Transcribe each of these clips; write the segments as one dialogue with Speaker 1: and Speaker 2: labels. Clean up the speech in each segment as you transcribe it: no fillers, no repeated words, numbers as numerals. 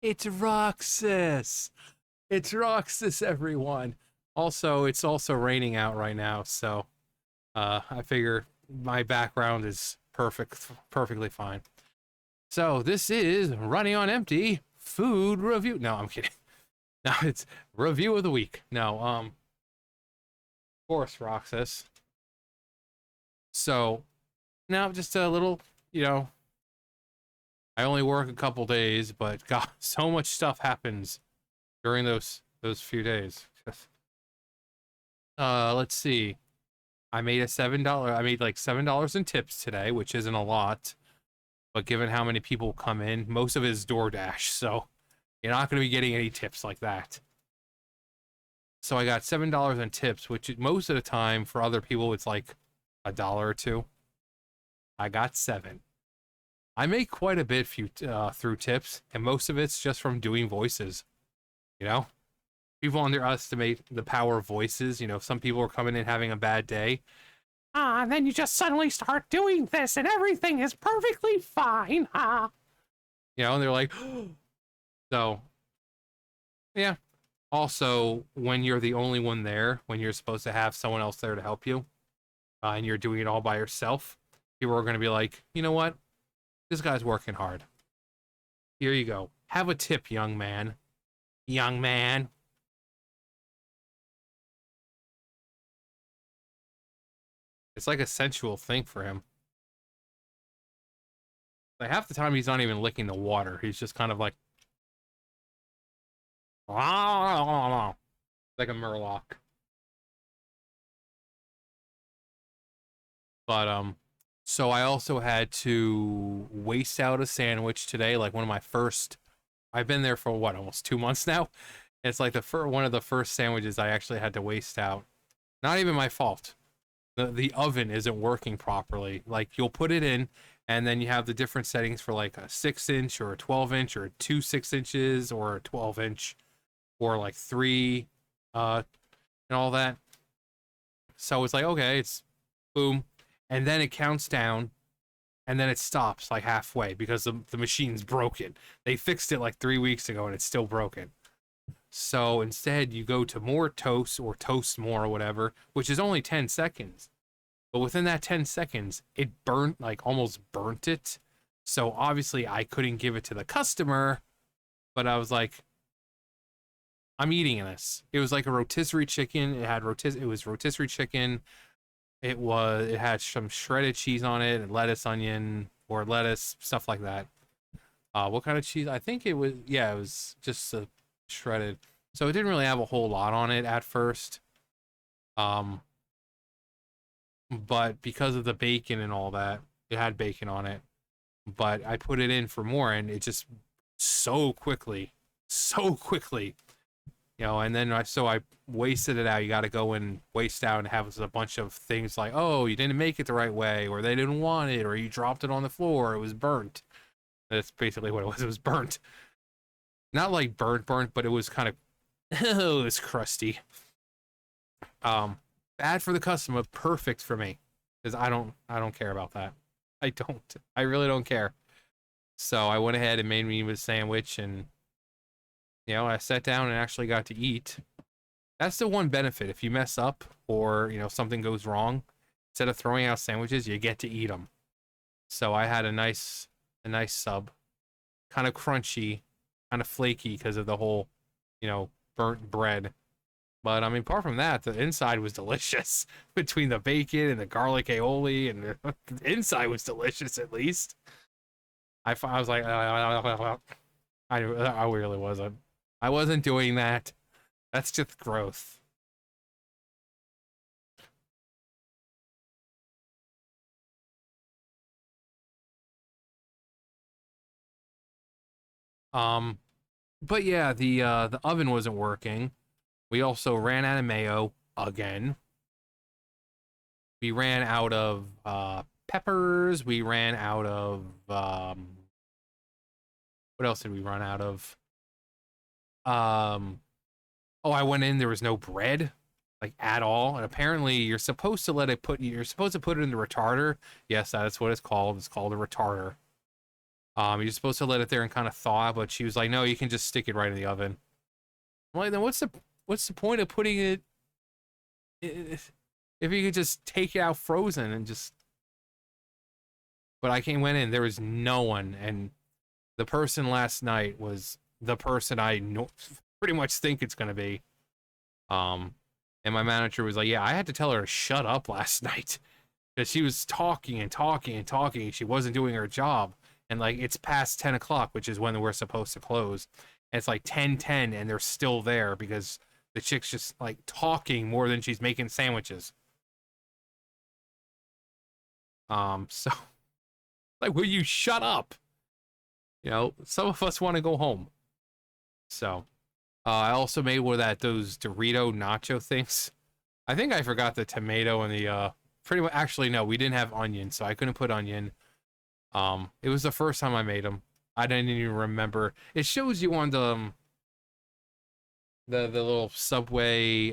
Speaker 1: It's Roxas. It's Roxas, everyone. Also, it's also raining out right now, so I figure my background is perfectly fine. So this is Running on Empty food review. No, I'm kidding. No, it's review of the week. No, of course, Roxas. So now just a little, you know, I only work a couple days, but God, so much stuff happens during those few days. Let's see. I made I made like $7 in tips today, which isn't a lot, but given how many people come in, most of it is DoorDash, so you're not going to be getting any tips like that. So I got $7 in tips, which most of the time for other people it's like a dollar or two. I got 7. I make quite a bit through tips, and most of it's just from doing voices. You know, people underestimate the power of voices. You know, some people are coming in having a bad day. And then you just suddenly start doing this, and everything is perfectly fine. You know, and they're like, so, yeah. Also, when you're the only one there, when you're supposed to have someone else there to help you, and you're doing it all by yourself, people are going to be like, you know what? This guy's working hard. Here you go. Have a tip, young man. Young man. It's like a sensual thing for him. Like half the time he's not even licking the water. He's just kind of like like a murloc. But so I also had to waste out a sandwich today, like one of my first. I've been there for what, almost 2 months now. It's like one of the first sandwiches I actually had to waste out. Not even my fault. The oven isn't working properly. Like you'll put it in, and then you have the different settings for like a 6-inch or a 12-inch or 2 6-inches or a 12-inch or like 3, and all that. So it's like, okay, it's boom, and then it counts down, and then it stops like halfway because the machine's broken. They fixed it like 3 weeks ago, and it's still broken. So instead, you go to more toast or toast more or whatever, which is only 10 seconds. But within that 10 seconds, it burnt, like almost burnt it. So obviously, I couldn't give it to the customer, but I was like, I'm eating this. It was like a rotisserie chicken. It was rotisserie chicken. It had some shredded cheese on it and lettuce, onion, or lettuce, stuff like that. What kind of cheese? I think it was, yeah, it was just shredded. So it didn't really have a whole lot on it at first. But because of the bacon and all that, it had bacon on it. But I put it in for more, and it just so quickly, and then I wasted it out. You got to go and waste out and have a bunch of things like, oh, you didn't make it the right way, or they didn't want it, or you dropped it on the floor, it was burnt. That's basically what it was. It was burnt. Not like burnt, but it was kind of, oh, it's crusty. Bad for the customer, perfect for me, because I don't care about that. I really don't care. So I went ahead and made me a sandwich, and I sat down and actually got to eat. That's the one benefit. If you mess up or, something goes wrong, instead of throwing out sandwiches, you get to eat them. So I had a nice sub, kind of crunchy, kind of flaky because of the whole, burnt bread. But I mean, apart from that, the inside was delicious. Between the bacon and the garlic aioli, and the inside was delicious at least. I was like, I really wasn't. I wasn't doing that. That's just growth. Um, but yeah, the oven wasn't working. We also ran out of mayo again. We ran out of peppers. We ran out of what else did we run out of? Oh, I went in, there was no bread, like at all. And apparently you're supposed to you're supposed to put it in the retarder. Yes, that's what it's called. It's called a retarder. You're supposed to let it there and kind of thaw, but she was like, no, you can just stick it right in the oven. I'm like, then what's the point of putting it if you could just take it out frozen and just. But went in, there was no one, and the person last night was the person I know, pretty much think it's gonna be. And my manager was like, yeah, I had to tell her to shut up last night because she was talking and talking and talking. She wasn't doing her job. And like, it's past 10 o'clock, which is when we're supposed to close. And it's like 10:10 and they're still there because the chick's just like talking more than she's making sandwiches. So like, will you shut up? You know, some of us want to go home. So, I also made those Dorito nacho things. I think I forgot the tomato and the pretty much. Actually, no, we didn't have onion, so I couldn't put onion. It was the first time I made them. I didn't even remember. It shows you on the little Subway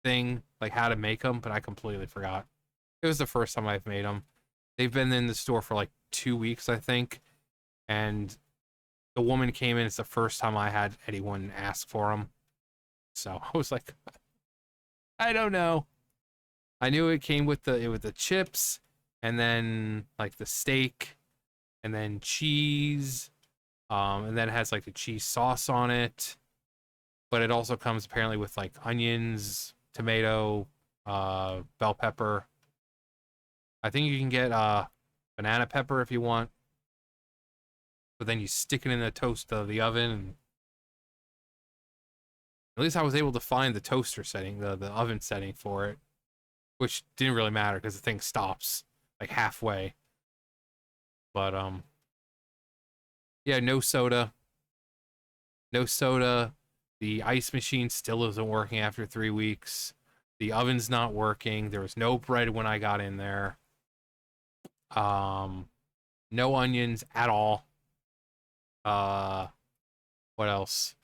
Speaker 1: thing, like how to make them, but I completely forgot. It was the first time I've made them. They've been in the store for like 2 weeks, I think, and the woman came in. It's the first time I had anyone ask for them, so I was like, I don't know. I knew it came with the chips, and then like the steak, and then cheese, and then it has like the cheese sauce on it. But it also comes apparently with like onions, tomato, bell pepper. I think you can get banana pepper if you want. But then you stick it in the toast of the oven. And at least I was able to find the toaster setting, the oven setting for it, which didn't really matter because the thing stops like halfway. But yeah, no soda. No soda. The ice machine still isn't working after 3 weeks. The oven's not working. There was no bread when I got in there. No onions at all. What else?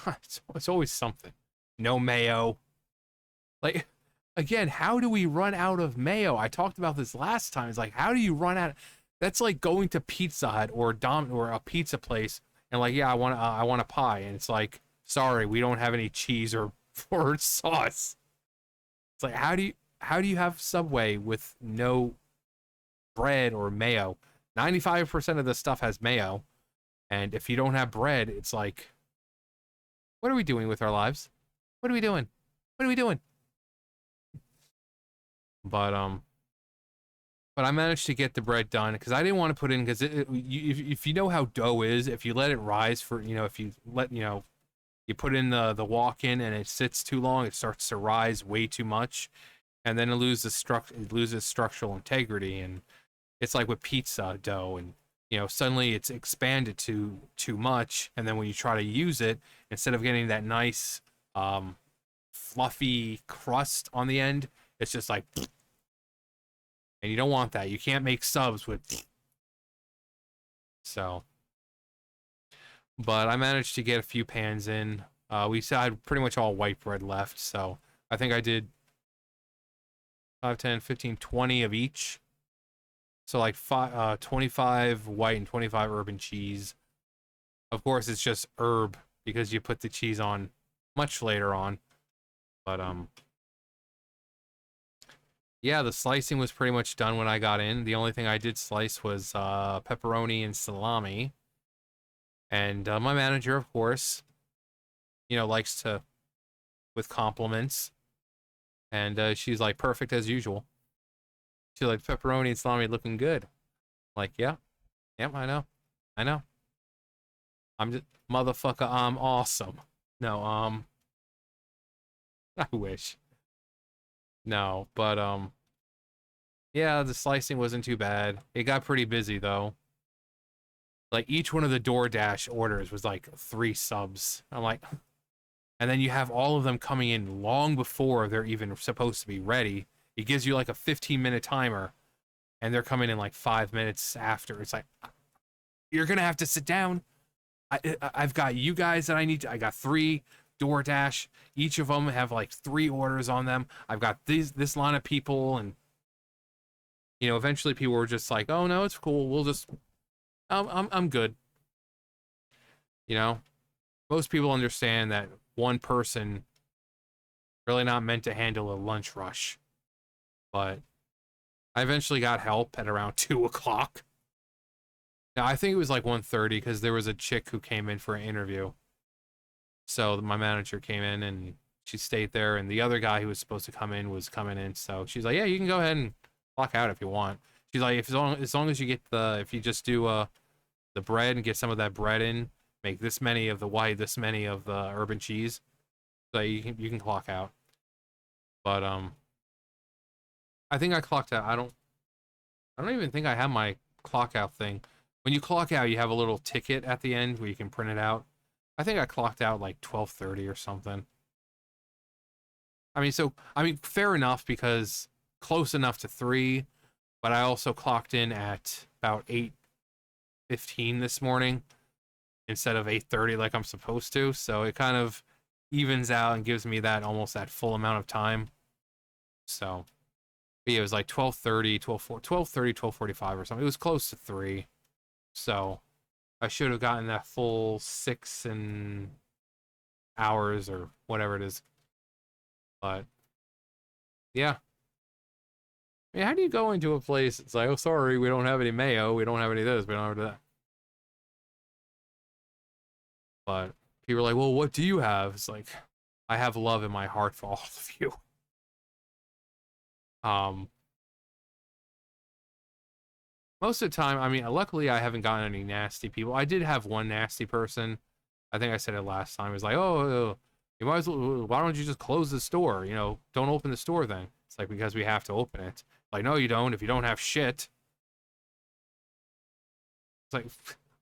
Speaker 1: God, it's always something. No mayo. Like, again, how do we run out of mayo? I talked about this last time. It's like, how do you run out? That's like going to Pizza Hut or a pizza place and like, yeah, I want a pie, and it's like, sorry, we don't have any cheese or sauce. It's like, how do you have Subway with no bread or mayo? 95% of the stuff has mayo, and if you don't have bread, it's like, what are we doing with our lives? What are we doing? What are we doing? But I managed to get the bread done because I didn't want to put in, because if you know how dough is, if you let it rise for, if you let, you put in the walk-in and it sits too long, it starts to rise way too much, and then it loses structural integrity. And it's like with pizza dough, and suddenly it's expanded too much, and then when you try to use it, instead of getting that nice fluffy crust on the end, it's just like, and you don't want that. You can't make subs with. So, but I managed to get a few pans in. We had pretty much all white bread left, so I think I did 5, 10, 15, 20 of each. So like 25 white and 25 herb and cheese. Of course, it's just herb because you put the cheese on much later on. But yeah, the slicing was pretty much done when I got in. The only thing I did slice was pepperoni and salami. And my manager, of course, likes to, with compliments. And she's like, perfect as usual. She's like, pepperoni and salami looking good. I'm like, yeah. Yep, I know. I'm just, motherfucker, I'm awesome. No, I wish. No, but yeah, the slicing wasn't too bad. It got pretty busy though. Like each one of the DoorDash orders was like 3 subs. I'm like, and then you have all of them coming in long before they're even supposed to be ready. It gives you like a 15-minute timer, and they're coming in like 5 minutes after. It's like, you're gonna have to sit down. I've got you guys that I got 3 DoorDash. Each of them have like 3 orders on them. I've got this line of people, and You know, eventually people were just like, "Oh no, it's cool. We'll just, I'm good." You know, most people understand that one person really not meant to handle a lunch rush. But I eventually got help at around 2 o'clock. Now I think it was like 1:30 because there was a chick who came in for an interview. So my manager came in and she stayed there, and the other guy who was supposed to come in was coming in. So she's like, "Yeah, you can go ahead and clock out if you want." She's like, as long as you get if you just do the bread and get some of that bread in, make this many of the white, this many of the urban cheese, so you can clock out." But I think I clocked out. I don't even think I have my clock out thing. When you clock out, you have a little ticket at the end where you can print it out. I think I clocked out like 12:30 or something. I mean, fair enough because close enough to 3, but I also clocked in at about 8:15 this morning instead of 8:30 like I'm supposed to, so it kind of evens out and gives me that almost that full amount of time. So, but yeah, it was like 12:30, 12:30, 12:45 or something. It was close to 3. So, I should have gotten that full 6 and hours or whatever it is. But yeah. I mean, how do you go into a place? It's like, oh, sorry, we don't have any mayo. We don't have any of this. We don't have that. But people are like, well, what do you have? It's like, I have love in my heart for all of you. Um, Most of the time, I mean, luckily I haven't gotten any nasty people. I did have one nasty person. I think I said it last time. It was like, oh, you might as well, why don't you just close the store? You know, don't open the store then. It's like, because we have to open it. Like, no, you don't if you don't have shit. It's like,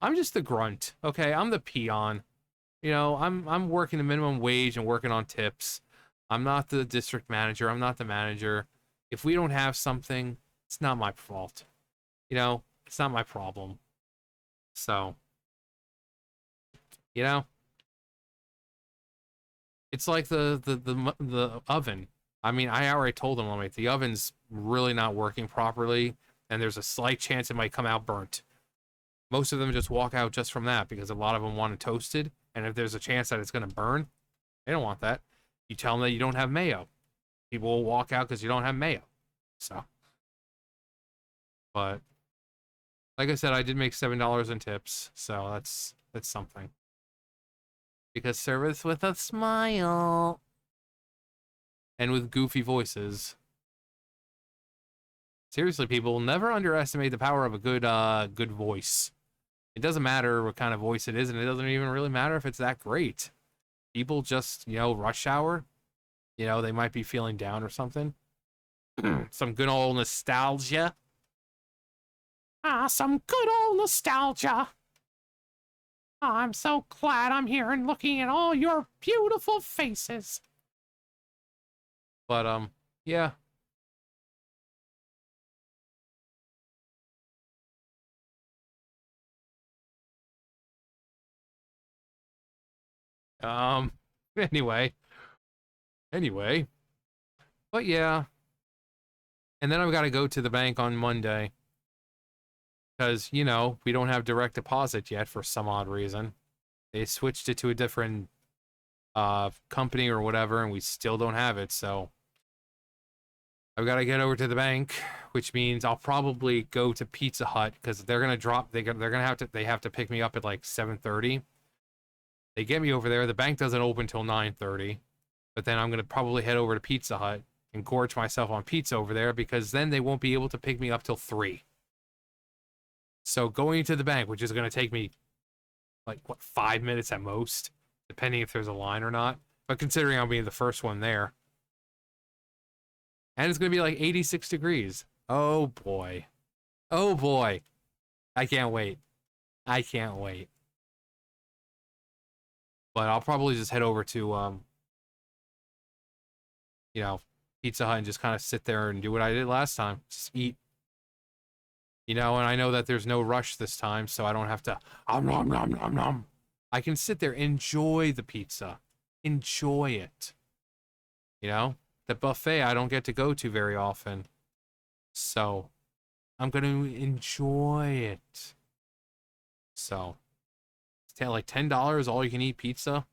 Speaker 1: I'm just the grunt, okay? I'm the peon. You know, I'm working the minimum wage and working on tips. I'm not the district manager. I'm not the manager. If we don't have something, it's not my fault. You know, it's not my problem. So, you know, it's like the oven. I mean, I already told them, like, the oven's really not working properly, and there's a slight chance it might come out burnt. Most of them just walk out just from that because a lot of them want it toasted, and if there's a chance that it's going to burn, they don't want that. You tell them that you don't have mayo. People will walk out because you don't have mayo. So, but like I said, I did make $7 in tips, so that's something. Because service with a smile and with goofy voices. Seriously, people, never underestimate the power of a good voice. It doesn't matter what kind of voice it is, and it doesn't even really matter if it's that great. People just, you know, rush hour, you know, they might be feeling down or something. Some good old nostalgia. Some good old nostalgia. I'm so glad I'm here and looking at all your beautiful faces. But, yeah. Um, anyway. Anyway. But yeah. And then I've got to go to the bank on Monday. Because, you know, we don't have direct deposit yet for some odd reason. They switched it to a different company or whatever, and we still don't have it, so I've got to get over to the bank, which means I'll probably go to Pizza Hut because they're gonna drop. They're gonna have to pick me up at like 7:30. They get me over there. The bank doesn't open till 9:30, but then I'm gonna probably head over to Pizza Hut and gorge myself on pizza over there because then they won't be able to pick me up till 3. So going to the bank, which is gonna take me like what 5 minutes at most, depending if there's a line or not. But considering I'll be the first one there. And it's going to be like 86 degrees. Oh boy. Oh boy. I can't wait. I can't wait. But I'll probably just head over to, you know, Pizza Hut and just kind of sit there and do what I did last time. Just eat. You know, and I know that there's no rush this time, so I don't have to, nom, nom, nom, nom. I can sit there, enjoy the pizza. Enjoy it. You know? The buffet I don't get to go to very often. So, I'm gonna enjoy it. So, like $10 all you can eat pizza.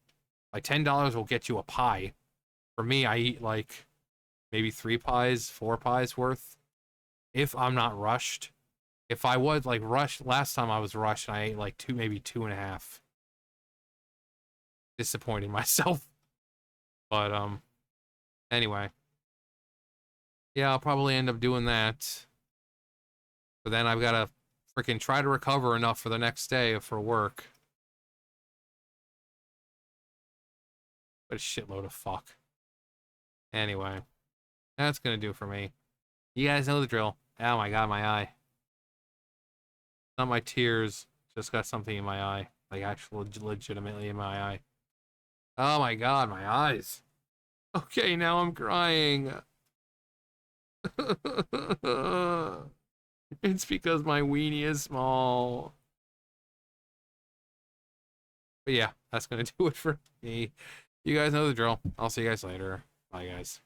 Speaker 1: Like $10 will get you a pie. For me, I eat like maybe 3 pies, 4 pies worth. If I'm not rushed. If I was like rushed, last time I was rushed and I ate like maybe 2.5. Disappointing myself. But anyway. Yeah, I'll probably end up doing that. But then I've gotta freaking try to recover enough for the next day for work. What a shitload of fuck. Anyway, that's gonna do for me. You guys know the drill. Oh my god, my eye. Not my tears. Just got something in my eye. Like, actual legitimately in my eye. Oh my god, my eyes. Okay, now I'm crying. It's because my weenie is small. But yeah, that's gonna do it for me. You guys know the drill. I'll see you guys later. Bye, guys.